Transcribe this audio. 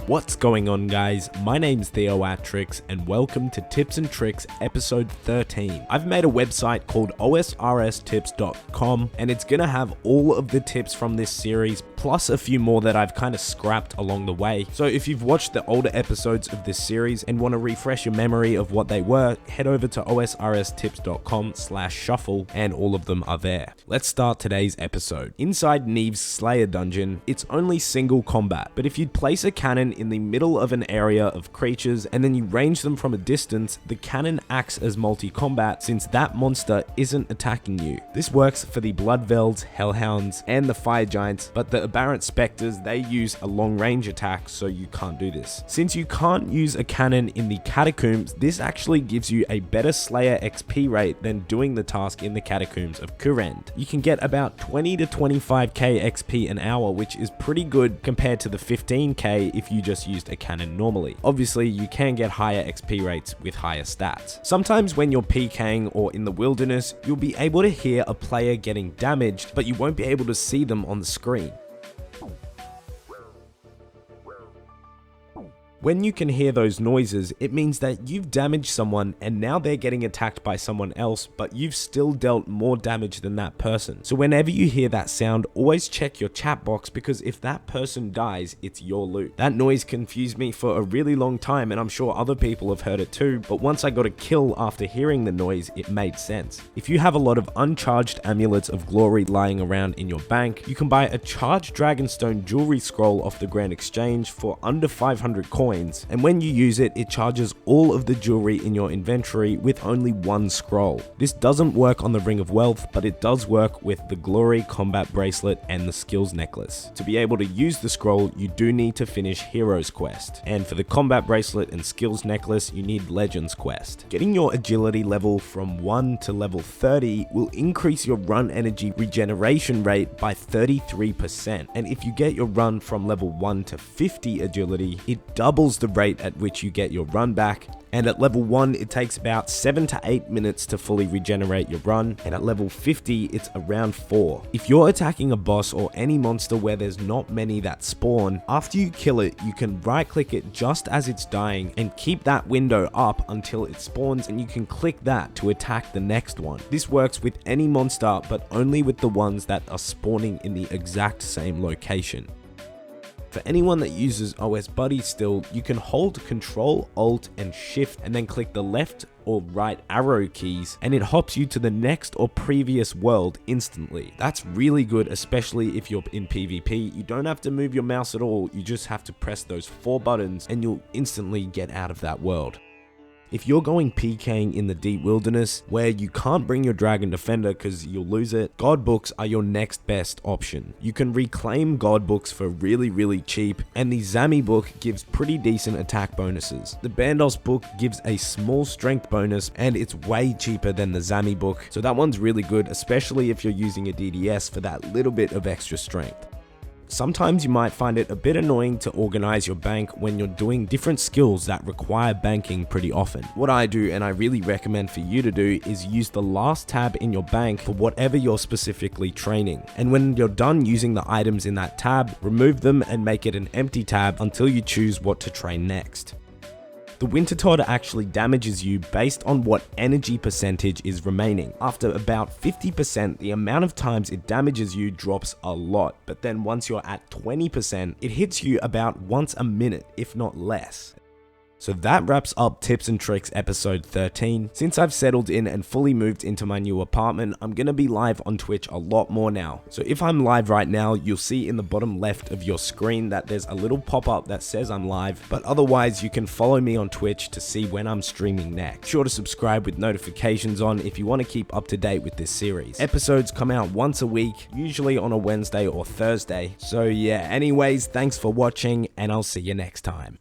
What's going on, guys? My name's Theoatrix and welcome to Tips and Tricks episode 13. I've made a website called OSRSTips.com and it's gonna have all of the tips from this series plus a few more that I've kind of scrapped along the way. So if you've watched the older episodes of this series and want to refresh your memory of what they were, head over to OSRSTips.com/shuffle and all of them are there. Let's start today's episode. Inside Neve's Slayer dungeon, it's only single combat, but if you'd place a cannon in the middle of an area of creatures and then you range them from a distance, the cannon acts as multi-combat since that monster isn't attacking you. This works for the Bloodvelds, Hellhounds, and the Fire Giants, but the Aberrant Spectres, they use a long range attack, so you can't do this. Since you can't use a cannon in the Catacombs, this actually gives you a better Slayer XP rate than doing the task in the Catacombs of Kurend. You can get about 20 to 25k XP an hour, which is pretty good compared to the 15k if you just used a cannon normally. Obviously, you can get higher XP rates with higher stats. Sometimes when you're PKing or in the wilderness, you'll be able to hear a player getting damaged, but you won't be able to see them on the screen. When you can hear those noises, it means that you've damaged someone and now they're getting attacked by someone else, but you've still dealt more damage than that person. So whenever you hear that sound, always check your chat box, because if that person dies, it's your loot. That noise confused me for a really long time and I'm sure other people have heard it too, but once I got a kill after hearing the noise, it made sense. If you have a lot of uncharged amulets of glory lying around in your bank, you can buy a charged Dragonstone jewelry scroll off the Grand Exchange for under 500 coins. And when you use it, it charges all of the jewelry in your inventory with only one scroll. This doesn't work on the Ring of Wealth, but it does work with the Glory Combat Bracelet and the Skills Necklace. To be able to use the scroll, you do need to finish Hero's Quest. And for the Combat Bracelet and Skills Necklace, you need Legends Quest. Getting your agility level from 1 to level 30 will increase your run energy regeneration rate by 33%. And if you get your run from level 1 to 50 agility, it doubles the rate at which you get your run back. And at level 1, it takes about 7 to 8 minutes to fully regenerate your run, and at level 50, it's around 4. If you're attacking a boss or any monster where there's not many that spawn, after you kill it, you can right click it just as it's dying and keep that window up until it spawns, and you can click that to attack the next one. This works with any monster, but only with the ones that are spawning in the exact same location. For anyone that uses OS Buddy still, you can hold Ctrl, Alt, and Shift and then click the left or right arrow keys and it hops you to the next or previous world instantly. That's really good, especially if you're in PvP. You don't have to move your mouse at all, you just have to press those 4 buttons and you'll instantly get out of that world. If you're going PKing in the deep wilderness where you can't bring your Dragon Defender because you'll lose it, God Books are your next best option. You can reclaim God Books for really cheap, and the Zami book gives pretty decent attack bonuses. The Bandos book gives a small strength bonus and it's way cheaper than the Zami book, so that one's really good, especially if you're using a DDS for that little bit of extra strength. Sometimes you might find it a bit annoying to organize your bank when you're doing different skills that require banking pretty often. What I do, and I really recommend for you to do, is use the last tab in your bank for whatever you're specifically training. And when you're done using the items in that tab, remove them and make it an empty tab until you choose what to train next. The Winter Todd actually damages you based on what energy percentage is remaining. After about 50%, the amount of times it damages you drops a lot, but then once you're at 20%, it hits you about once a minute, if not less. So that wraps up Tips and Tricks episode 13. Since I've settled in and fully moved into my new apartment, I'm gonna be live on Twitch a lot more now. So if I'm live right now, you'll see in the bottom left of your screen that there's a little pop-up that says I'm live, but otherwise you can follow me on Twitch to see when I'm streaming next. Be sure to subscribe with notifications on if you want to keep up to date with this series. Episodes come out once a week, usually on a Wednesday or Thursday. So yeah, anyways, thanks for watching and I'll see you next time.